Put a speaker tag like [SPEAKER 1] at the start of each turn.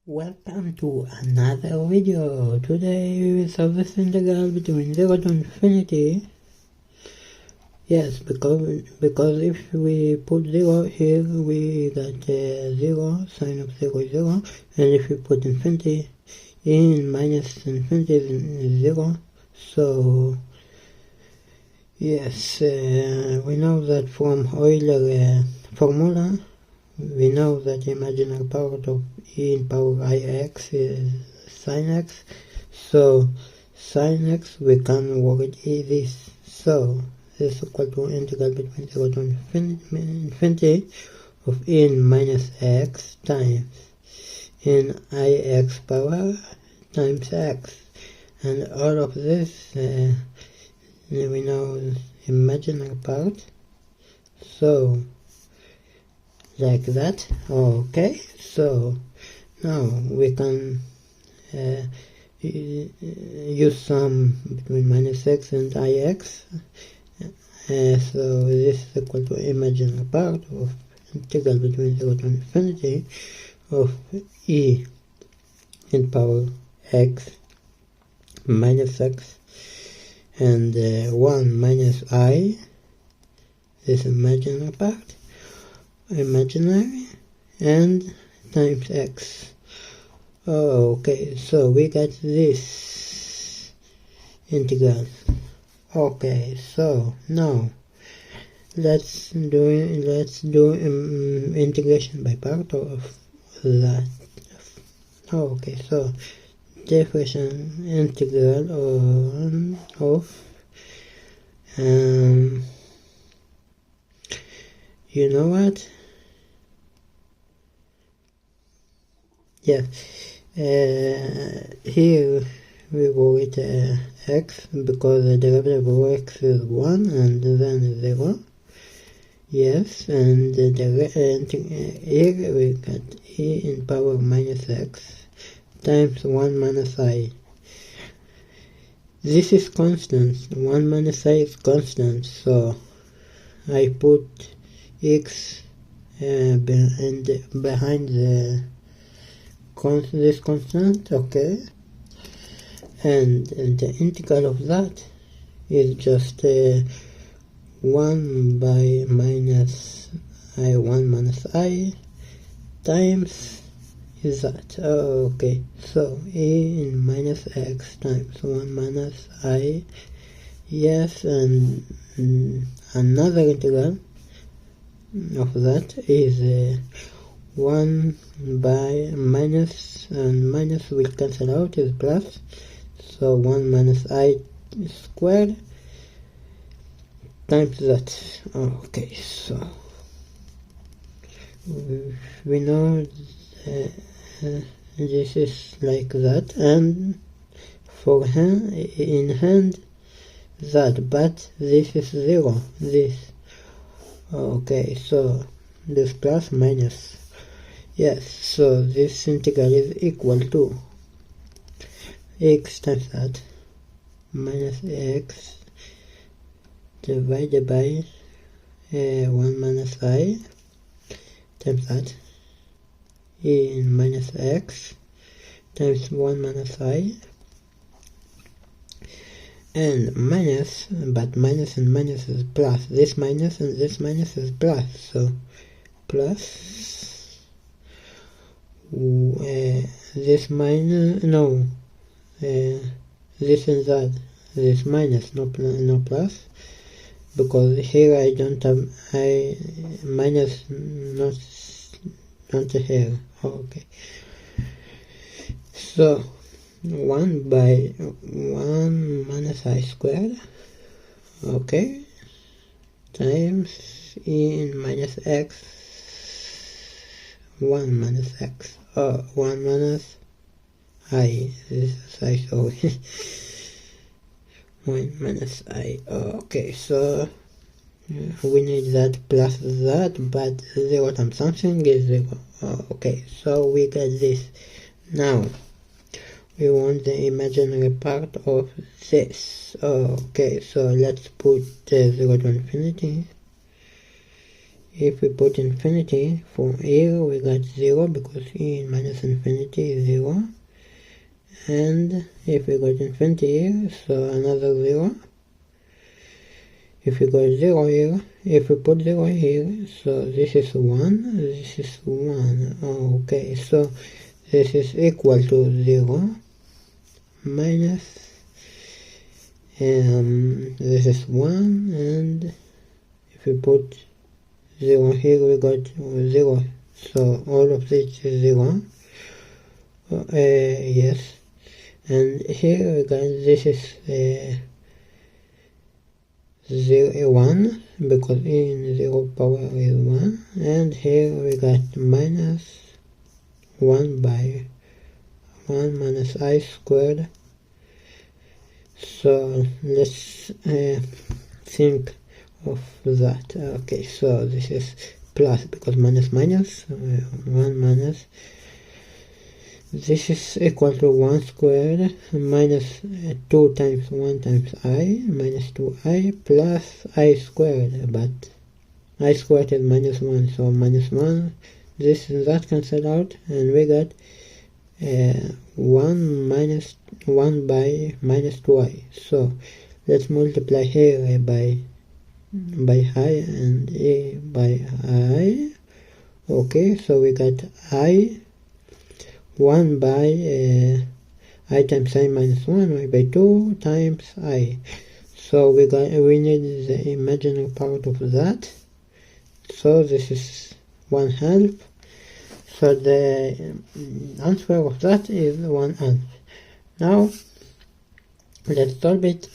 [SPEAKER 1] Welcome to another video. Today we will solve this integral between 0 to infinity. Yes, because if we put 0 here, we got 0, sine of 0 is 0, and if we put infinity in, minus infinity is 0. So yes, we know that from Euler formula, we know that imaginary part of e in power ix is sin x. So sin x we can write this. So this is equal to integral between 0 to infinity of e in minus x times in ix power times x. And all of this we know imaginary part. So like that. Okay, so now we can use sum between minus x and ix. So this is equal to imaginary part of integral between 0 to infinity of e in power x minus x and 1 minus I, this imaginary part, imaginary, and times x. Okay, so we got this integral. Okay, so now let's do integration by part of that. Okay, so definition integral of you know what? Yeah, here we write x because the derivative of x is 1 and then 0. Yes, and here we got e in power minus x times 1 minus I. This is constant, 1 minus I is constant, so I put x behind this constant, okay, and the integral of that is just 1 by minus I, 1 minus I times is that. Okay, so e in minus x times 1 minus I. Yes, and another integral of that is 1 by minus, and minus will cancel out, is plus, so 1 minus I squared times that. Okay, so we know this is like that, and for hand in hand that, but this is 0, this. Okay, so this plus minus. Yes, so this integral is equal to x times that minus x divided by 1 minus I times that e in minus x times 1 minus I, and minus, but minus and minus is plus, this minus and this minus is plus, so plus this minus, no, this and that, this minus, no plus, because here I don't have, I minus not here. Okay, so 1 by 1 minus I squared, okay, times e in minus x, 1 minus x, 1 minus I, this is I, sorry, 1 minus I. Okay, so we need that plus that, but 0 times something is 0. Okay, so we got this. Now we want the imaginary part of this. Okay, so let's put 0 to infinity if we put infinity from here, we got 0 because e minus infinity is 0. And if we got infinity here, so another 0. If we got 0 here, if we put 0 here, so this is 1, this is 1. Okay, so this is equal to 0 minus this is 1, and if we put 0 here, we got 0, so all of this is 0. Yes, and here we got this is 1 because in 0 power is 1, and here we got minus 1 by 1 minus I squared. So let's think of that. Okay, so this is plus because minus minus 1 minus, this is equal to 1 squared minus 2 times 1 times I minus 2I plus I squared, but I squared is minus 1, so minus 1, this and that cancel out, and we got 1 minus 1 by minus 2I. So let's multiply here by I and a by I. Okay, so we got I 1 by I times I minus 1, y by 2 times I. So we need the imaginary part of that. So this is 1/2. So the answer of that is 1/2. Now let's solve it.